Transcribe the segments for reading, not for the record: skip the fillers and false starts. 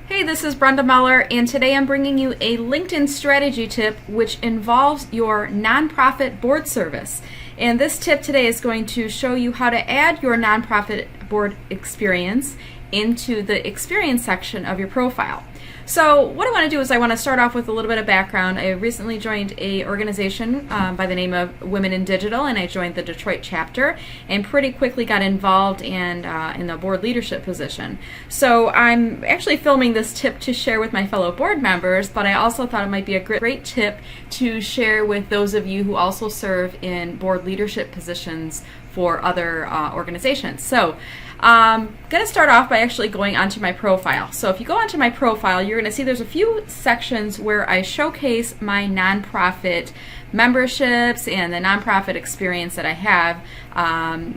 Hey, this is Brenda Meller, and today I'm bringing you a LinkedIn strategy tip which involves your nonprofit board service. And this tip today is going to show you how to add your nonprofit board experience into the experience section of your profile. So what I want to do is I want to start off with a little bit of background. I recently joined a organization by the name of Women in Digital, and I joined the Detroit chapter and pretty quickly got involved in the board leadership position. So I'm actually filming this tip to share with my fellow board members, but I also thought it might be a great tip to share with those of you who also serve in board leadership positions for other organizations. So I'm going to start off by actually going onto my profile. So if you go onto my profile, you're going to see there's a few sections where I showcase my nonprofit memberships and the nonprofit experience that I have,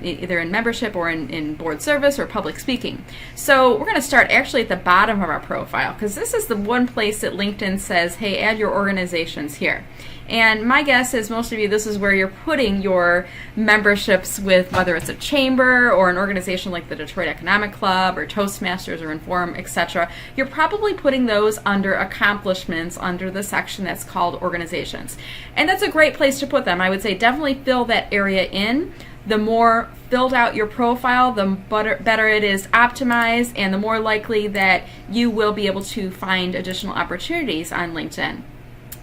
either in membership or in board service or public speaking. So we're going to start actually at the bottom of our profile, because this is the one place that LinkedIn says, hey, add your organizations here. And my guess is most of you, this is where you're putting your memberships with, whether it's a chamber or an organization like the Detroit Economic Club or Toastmasters or Inform, etc. You're probably putting those under accomplishments under the section that's called organizations. And that's a great place to put them. I would say definitely fill that area in. The more filled out your profile, the better it is optimized, and the more likely that you will be able to find additional opportunities on LinkedIn.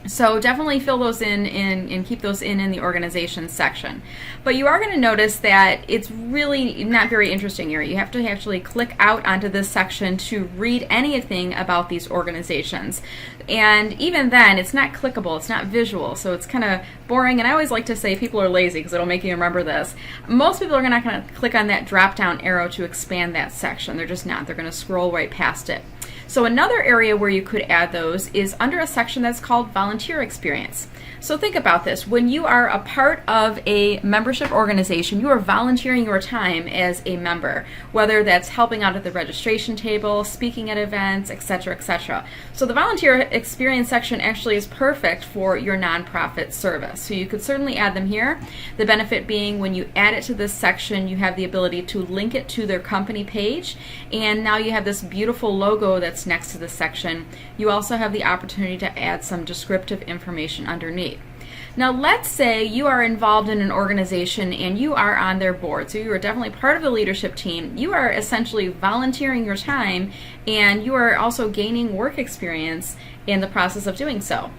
So definitely fill those in and keep those in the organization section. But you are going to notice that it's really not very interesting here. You have to actually click out onto this section to read anything about these organizations. And even then, it's not clickable, it's not visual, so it's kind of boring. And I always like to say people are lazy because it'll make you remember this. Most people are not going to click on that drop-down arrow to expand that section. They're just not. They're going to scroll right past it. So another area where you could add those is under a section that's called volunteer experience. So think about this. When you are a part of a membership organization, you are volunteering your time as a member, whether that's helping out at the registration table, speaking at events, etc., etc. So the volunteer experience section actually is perfect for your nonprofit service. So you could certainly add them here. The benefit being when you add it to this section, you have the ability to link it to their company page, and now you have this beautiful logo that's next to this section. You also have the opportunity to add some descriptive information underneath. Now let's say you are involved in an organization and you are on their board, so you are definitely part of the leadership team. You are essentially volunteering your time, and you are also gaining work experience in the process of doing so.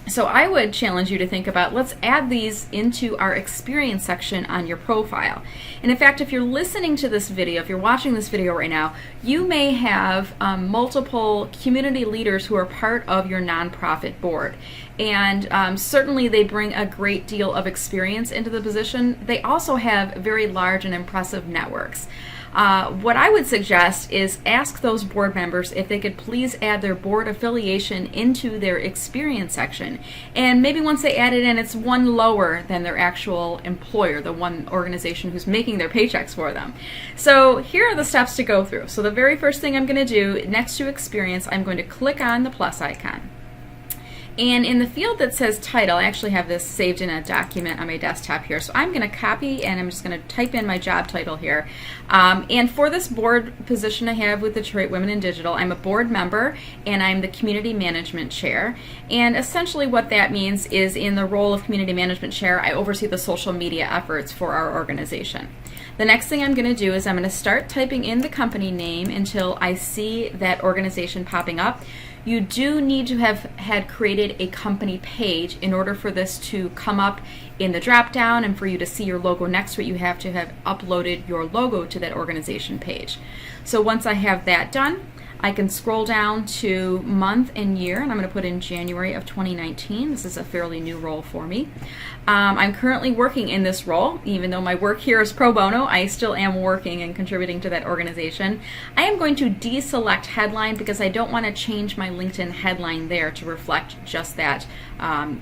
So I would challenge you to think about, let's add these into our experience section on your profile. And in fact, if you're listening to this video, if you're watching this video right now, you may have multiple community leaders who are part of your nonprofit board. And certainly they bring a great deal of experience into the position. They also have very large and impressive networks. What I would suggest is ask those board members if they could please add their board affiliation into their experience section. And maybe once they add it in, it's one lower than their actual employer, the one organization who's making their paychecks for them. So here are the steps to go through. So the very first thing I'm going to do, next to experience, I'm going to click on the plus icon. And in the field that says title, I actually have this saved in a document on my desktop here. So I'm going to copy and I'm just going to type in my job title here. And for this board position I have with Detroit Women in Digital, I'm a board member and I'm the community management chair. And essentially what that means is in the role of community management chair, I oversee the social media efforts for our organization. The next thing I'm going to do is I'm going to start typing in the company name until I see that organization popping up. You do need to have had created a company page in order for this to come up in the drop down, and for you to see your logo next to it, you have to have uploaded your logo to that organization page. So once I have that done, I can scroll down to month and year, and I'm going to put in January of 2019. This is a fairly new role for me. I'm currently working in this role. Even though my work here is pro bono, I still am working and contributing to that organization. I am going to deselect headline because I don't want to change my LinkedIn headline there to reflect just that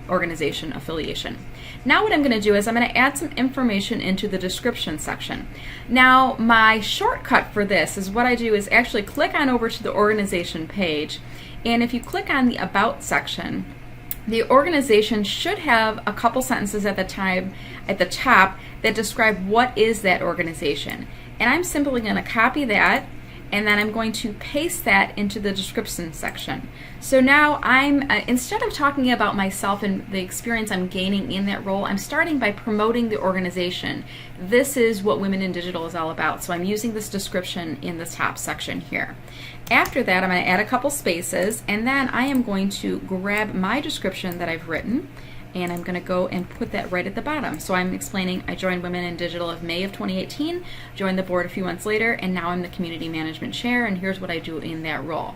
organization affiliation. Now what I'm going to do is I'm going to add some information into the description section. Now my shortcut for this is what I do is actually click on over to the organization page, and if you click on the About section, the organization should have a couple sentences at the top that describe what is that organization. And I'm simply going to copy that and then I'm going to paste that into the description section. So now I'm, instead of talking about myself and the experience I'm gaining in that role, I'm starting by promoting the organization. This is what Women in Digital is all about. So I'm using this description in the top section here. After that, I'm going to add a couple spaces, and then I am going to grab my description that I've written, and I'm going to go and put that right at the bottom. So I'm explaining I joined Women in Digital of May of 2018, joined the board a few months later, and now I'm the community management chair, and here's what I do in that role.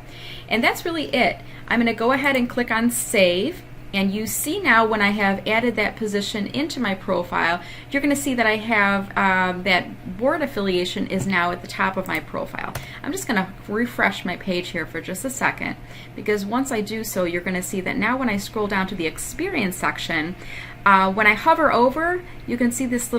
And that's really it. I'm going to go ahead and click on Save. And you see now when I have added that position into my profile, you're going to see that I have that board affiliation is now at the top of my profile. I'm just going to refresh my page here for just a second, because once I do so, you're going to see that now when I scroll down to the experience section, when I hover over, you can see these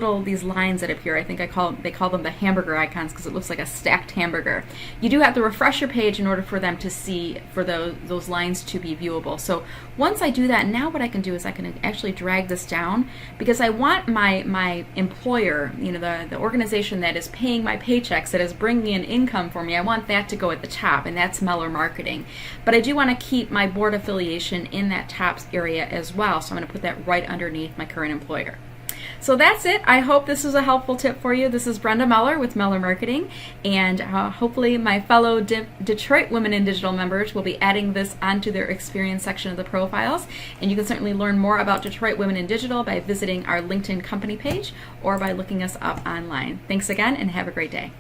lines that appear. I think they call them the hamburger icons because it looks like a stacked hamburger. You do have to refresh your page in order for them to see, for those lines to be viewable. So once I do that, now what I can do is I can actually drag this down, because I want my employer, the organization that is paying my paychecks, that is bringing in income for me, I want that to go at the top, and that's Meller Marketing. But I do want to keep my board affiliation in that top area as well, so I'm going to put that right underneath my current employer. So that's it. I hope this was a helpful tip for you. This is Brenda Meller with Meller Marketing, and hopefully my fellow Detroit Women in Digital members will be adding this onto their experience section of the profiles. And you can certainly learn more about Detroit Women in Digital by visiting our LinkedIn company page or by looking us up online. Thanks again, and have a great day.